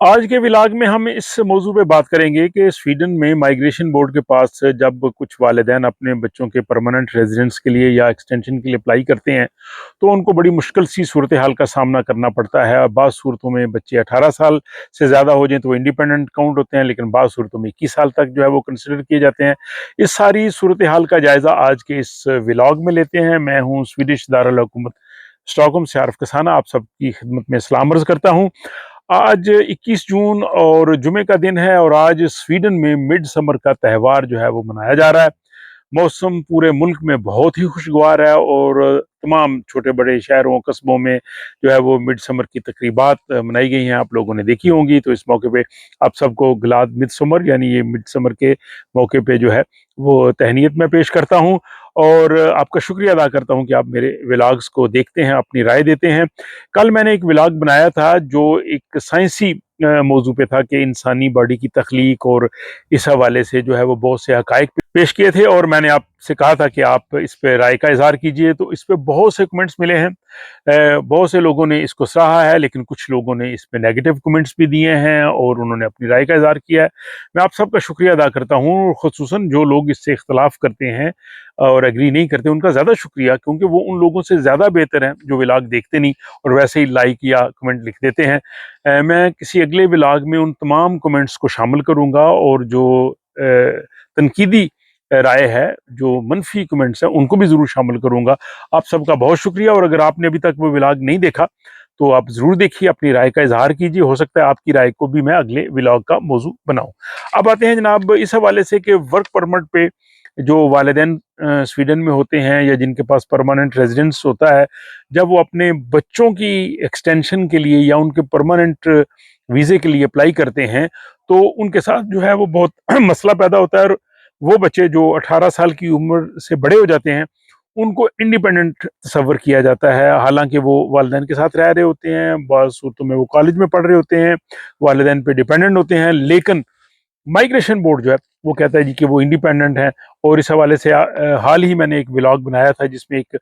आज के व्लॉग में हम इस मौजू पे बात करेंगे कि स्वीडन में माइग्रेशन बोर्ड के पास जब कुछ वालिदैन अपने बच्चों के परमानेंट रेजिडेंस के लिए या एक्सटेंशन के लिए अप्लाई करते हैं तो उनको बड़ी मुश्किल सी सूरत हाल का सामना करना पड़ता है। बाज़ सूरतों में बच्चे 18 साल से ज़्यादा हो जाएं तो वो इंडिपेंडेंट काउंट होते हैं, लेकिन बाज़ सूरतों में 21 साल तक जो है वो कंसिडर किए जाते हैं। इस सारी सूरत हाल का जायज़ा आज के इस व्लॉग में लेते हैं। मैं हूँ स्वीडिश दारुल हुकूमत स्टॉकहोम से आरिफ कसाना, आप सबकी खिदमत में सलाम अर्ज़ करता हूँ। आज 21 जून और जुमे का दिन है और आज स्वीडन में मिड समर का त्यौहार जो है वो मनाया जा रहा है। मौसम पूरे मुल्क में बहुत ही खुशगवार है और तमाम छोटे बड़े शहरों कस्बों में जो है वो मिड समर की तकरीबात मनाई गई हैं, आप लोगों ने देखी होंगी। तो इस मौके पे आप सबको ग्लाद मिड समर यानी ये मिड समर के मौके पे जो है वो तहनीत में पेश करता हूँ और आपका शुक्रिया अदा करता हूँ कि आप मेरे व्लॉग्स को देखते हैं, अपनी राय देते हैं। कल मैंने एक व्लॉग बनाया था जो एक साइंसी मौजू पे था कि इंसानी बॉडी की तख्लीक, और इस हवाले से जो है वो बहुत से हकायक पेश किए थे और मैंने आपसे कहा था कि आप इस पे राय का इजहार कीजिए। तो इस पे बहुत से कमेंट्स मिले हैं, बहुत से लोगों ने इसको सराहा है, लेकिन कुछ लोगों ने इस पे नेगेटिव कमेंट्स भी दिए हैं और उन्होंने अपनी राय का इजहार किया है। मैं आप सबका शुक्रिया अदा करता हूँ, खुसूसन जो लोग इससे इख्तलाफ करते हैं और एग्री नहीं करते उनका ज़्यादा शुक्रिया, क्योंकि वो उन लोगों से ज़्यादा बेहतर हैं जो व्लॉग देखते नहीं और वैसे ही लाइक या कमेंट लिख देते हैं। मैं किसी अगले व्लॉग में उन तमाम कमेंट्स को शामिल करूँगा और जो तनकीदी राय है, जो मनफी कमेंट्स हैं, उनको भी ज़रूर शामिल करूँगा। आप सबका बहुत शुक्रिया, और अगर आपने अभी तक वो व्लॉग नहीं देखा तो आप ज़रूर देखिए, अपनी राय का इजहार कीजिए। हो सकता है आपकी राय को भी मैं अगले व्लॉग का मौजू बनाऊँ। अब आते हैं जनाब इस हवाले से कि वर्क परमिट पे जो वालिदैन स्वीडन में होते हैं या जिनके पास परमानेंट रेजिडेंस होता है, जब वो अपने बच्चों की एक्सटेंशन के लिए या उनके परमानेंट वीज़े के लिए अप्लाई करते हैं तो उनके साथ जो है वो बहुत मसला पैदा होता है। और वो बच्चे जो 18 साल की उम्र से बड़े हो जाते हैं उनको इंडिपेंडेंट तस्वर किया जाता है, हालांकि वो वालिदैन के साथ रह रहे होते हैं, बाज़ सूरतों में वो कॉलेज में पढ़ रहे होते हैं, वालिदैन पे डिपेंडेंट होते हैं, लेकिन माइग्रेशन बोर्ड जो है वो कहता है जी कि वो इंडिपेंडेंट है। और इस हवाले से हाल ही मैंने एक व्लॉग बनाया था जिसमें एक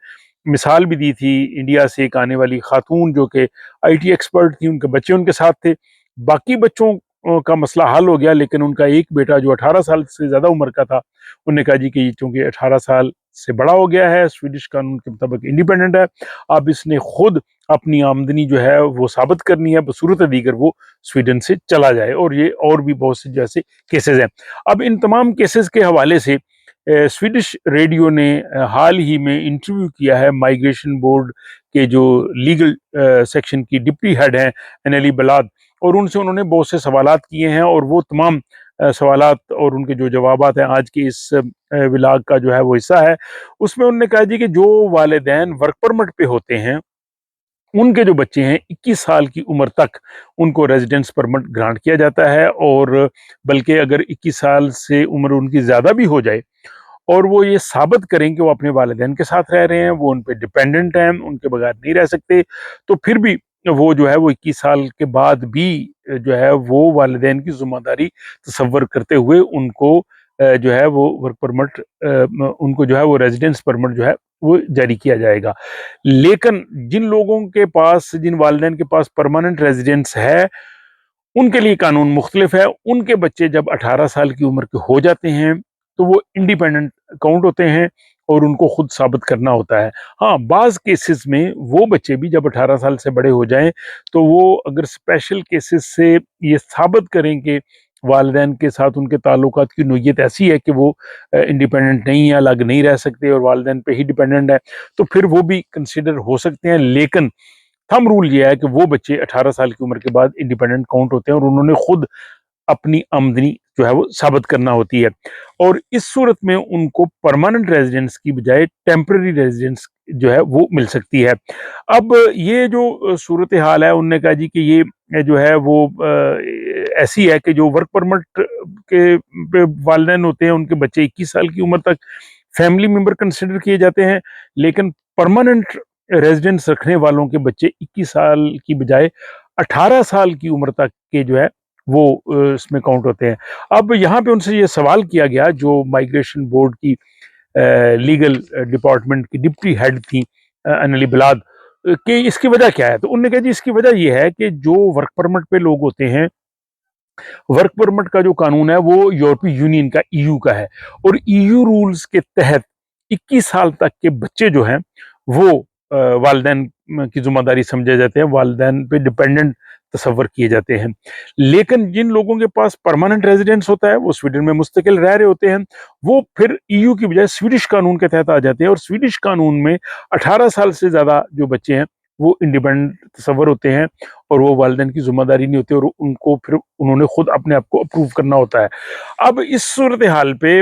मिसाल भी दी थी, इंडिया से एक आने वाली खातून जो कि आईटी एक्सपर्ट थी, उनके बच्चे उनके साथ थे। बाकी बच्चों का मसला हल हो गया, लेकिन उनका एक बेटा जो 18 साल से ज़्यादा उम्र का था, उन्होंने कहा जी कि चूँकि 18 साल से बड़ा हो गया है, स्वीडिश कानून के मुताबिक इंडिपेंडेंट है, अब इसने खुद अपनी आमदनी जो है वो साबित करनी है, बसूरत दीगर वो स्वीडन से चला जाए। और ये और भी बहुत से जैसे केसेस हैं। अब इन तमाम केसेस के हवाले से स्वीडिश रेडियो ने हाल ही में इंटरव्यू किया है माइग्रेशन बोर्ड के जो लीगल सेक्शन की डिप्टी हेड हैं एनेली बलाद, और उनसे उन्होंने बहुत से सवालात किए हैं और वो तमाम सवालात और उनके जो जवाबात हैं आज के इस व्लॉग का जो है वो हिस्सा है। उसमें उन्होंने कहा जी कि जो वालिदैन वर्क परमिट पे होते हैं उनके जो बच्चे हैं 21 साल की उम्र तक उनको रेजिडेंस परमिट ग्रांट किया जाता है, और बल्कि अगर 21 साल से उम्र उनकी ज़्यादा भी हो जाए और वो ये साबित करें कि वो अपने वालिदैन के साथ रह रहे हैं, वो उन पे डिपेंडेंट हैं, उनके बगैर नहीं रह सकते, तो फिर भी वो जो है वो 21 साल के बाद भी जो है वो वालिदैन की ज़िम्मेदारी तसव्वुर करते हुए उनको जो है वो वर्क परमिट उनको जो है वो रेजिडेंस परमिट जो है वो जारी किया जाएगा। लेकिन जिन लोगों के पास, जिन वालिदैन के पास परमानेंट रेजिडेंस है, उनके लिए कानून मुख्तलिफ है। उनके बच्चे जब 18 साल की उम्र के हो जाते हैं तो वो इंडिपेंडेंट काउंट होते हैं और उनको खुद साबित करना होता है। हाँ, बाज़ केसेस में वो बच्चे भी जब 18 साल से बड़े हो जाएं तो वो अगर स्पेशल केसेस से ये साबित करें कि वालिदैन के साथ उनके ताल्लुकात की नोयत ऐसी है कि वो इंडिपेंडेंट नहीं है, अलग नहीं रह सकते और वालिदैन पे ही डिपेंडेंट है, तो फिर वो भी कंसिडर हो सकते हैं। लेकिन थंब रूल ये है कि वो बच्चे 18 साल की उम्र के बाद इंडिपेंडेंट काउंट होते हैं और उन्होंने खुद अपनी आमदनी जो है वो साबित करना होती है। और इस सूरत में उनको परमानेंट रेजिडेंस की बजाय टेम्पररी रेजिडेंस जो है वो मिल सकती है। अब ये जो सूरत हाल है, उनने कहा जी कि ये जो है वो ऐसी है कि जो वर्क परमिट के पे वालिदैन होते हैं उनके बच्चे 21 साल की उम्र तक फैमिली मेंबर कंसिडर किए जाते हैं, लेकिन परमानेंट रेजिडेंस रखने वालों के बच्चे 21 साल की बजाय 18 साल की उम्र तक के जो है वो इसमें काउंट होते हैं। अब यहाँ पे उनसे ये सवाल किया गया, जो माइग्रेशन बोर्ड की लीगल डिपार्टमेंट की डिप्टी हेड थी अनली बलाद, कि इसकी वजह क्या है। तो उन्होंने कहा जी इसकी वजह ये है कि जो वर्क परमिट पे लोग होते हैं वर्क परमिट का जो कानून है वो यूरोपीय यूनियन का, ईयू का है, और ईयू रूल्स के तहत 21 साल तक के बच्चे जो हैं वो वालिदैन की जिम्मेदारी समझे जाते हैं, वालिदैन पे डिपेंडेंट तस्वर किए जाते हैं। लेकिन जिन लोगों के पास परमानेंट रेजिडेंस होता है, वो स्वीडन में मुस्तकिल रह रहे होते हैं, वो फिर ईयू की बजाय स्वीडिश कानून के तहत आ जाते हैं, और स्वीडिश कानून में 18 साल से ज्यादा जो बच्चे हैं वो इंडिपेंडेंट तस्वर होते हैं, और वो वालिदैन की जिम्मेदारी नहीं होती, और उनको फिर उन्होंने खुद अपने आप को अप्रूव करना होता है। अब इस सूरत हाल पे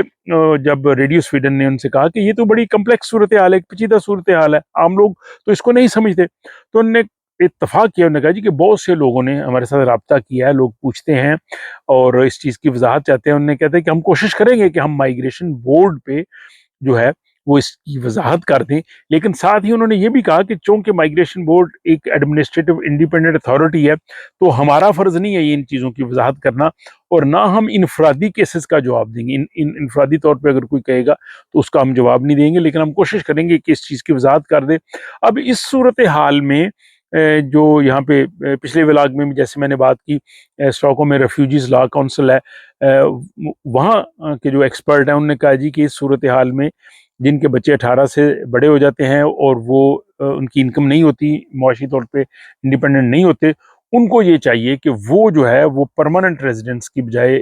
जब रेडियो स्वीडन ने उनसे कहा कि ये तो बड़ी कम्प्लेक्स सूरत हाल है, पेचीदा सूरत हाल है, आम लोग तो इसको नहीं समझते, तो उन्होंने इत्तफाक किया, उन्होंने कहा जी कि बहुत से लोगों ने हमारे साथ रब्ता किया है, लोग पूछते हैं और इस चीज़ की वजाहत चाहते हैं। उन्होंने कहते हैं कि हम कोशिश करेंगे कि हम माइग्रेशन बोर्ड पे जो है वो इसकी वजाहत कर दें, लेकिन साथ ही उन्होंने ये भी कहा कि चूंकि माइग्रेशन बोर्ड एक एडमिनिस्ट्रेटिव इंडिपेंडेंट अथॉरिटी है, तो हमारा फर्ज नहीं है ये इन चीज़ों की वजाहत करना, और ना हम इनफरादी केसेस का जवाब देंगे। इनफरादी तौर पे अगर कोई कहेगा तो उसका हम जवाब नहीं देंगे, लेकिन हम कोशिश करेंगे कि इस चीज़ की वजाहत कर दे। अब इस सूरत हाल में जो यहाँ पे पिछले व्लॉग में भी जैसे मैंने बात की, स्टॉकहोम में रेफ्यूजीज लॉ काउंसिल है, वहाँ के जो एक्सपर्ट हैं उन्होंने कहा जी कि इस सूरत हाल में जिनके बच्चे 18 से बड़े हो जाते हैं और वो उनकी इनकम नहीं होती, मुआशी तौर पे इंडिपेंडेंट नहीं होते, उनको ये चाहिए कि वो जो है वो परमानेंट रेजिडेंस की बजाय,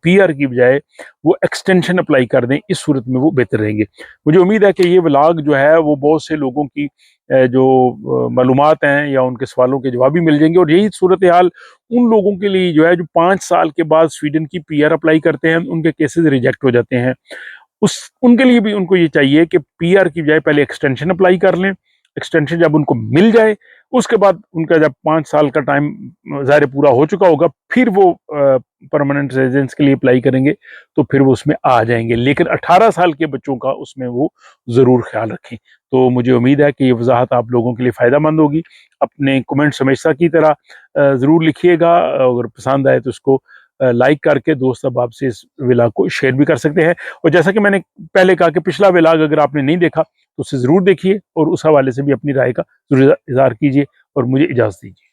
पीआर की बजाय वो एक्सटेंशन अप्लाई कर दें। इस सूरत में वो बेहतर रहेंगे। मुझे उम्मीद है कि ये व्लॉग जो है वो बहुत से लोगों की जो मालूमात हैं या उनके सवालों के जवाब भी मिल जाएंगे, और यही सूरत हाल उन लोगों के लिए जो है जो 5 साल के बाद स्वीडन की पीआर अप्लाई करते हैं, उनके केसेस रिजेक्ट हो जाते हैं, उस उनके लिए भी उनको ये चाहिए कि पीआर की बजाय पहले एक्सटेंशन अप्लाई कर लें। एक्सटेंशन जब उनको मिल जाए, उसके बाद उनका जब 5 साल का टाइम ज़ाहिर पूरा हो चुका होगा, फिर वो परमानेंट रेजिडेंस के लिए अप्लाई करेंगे, तो फिर वो उसमें आ जाएंगे। लेकिन 18 साल के बच्चों का उसमें वो ज़रूर ख्याल रखें। तो मुझे उम्मीद है कि ये वजाहत आप लोगों के लिए फ़ायदा मंद होगी। अपने कमेंट्स हमेशा की तरह ज़रूर लिखिएगा। अगर पसंद आए तो उसको लाइक करके दोस्त अहबाब से इस व्लॉग को शेयर भी कर सकते हैं। और जैसा कि मैंने पहले कहा कि पिछला व्लॉग अगर आपने नहीं देखा तो उसे ज़रूर देखिए, और उस हवाले से भी अपनी राय का ज़रूर इज़हार कीजिए, और मुझे इजाज़त दीजिए।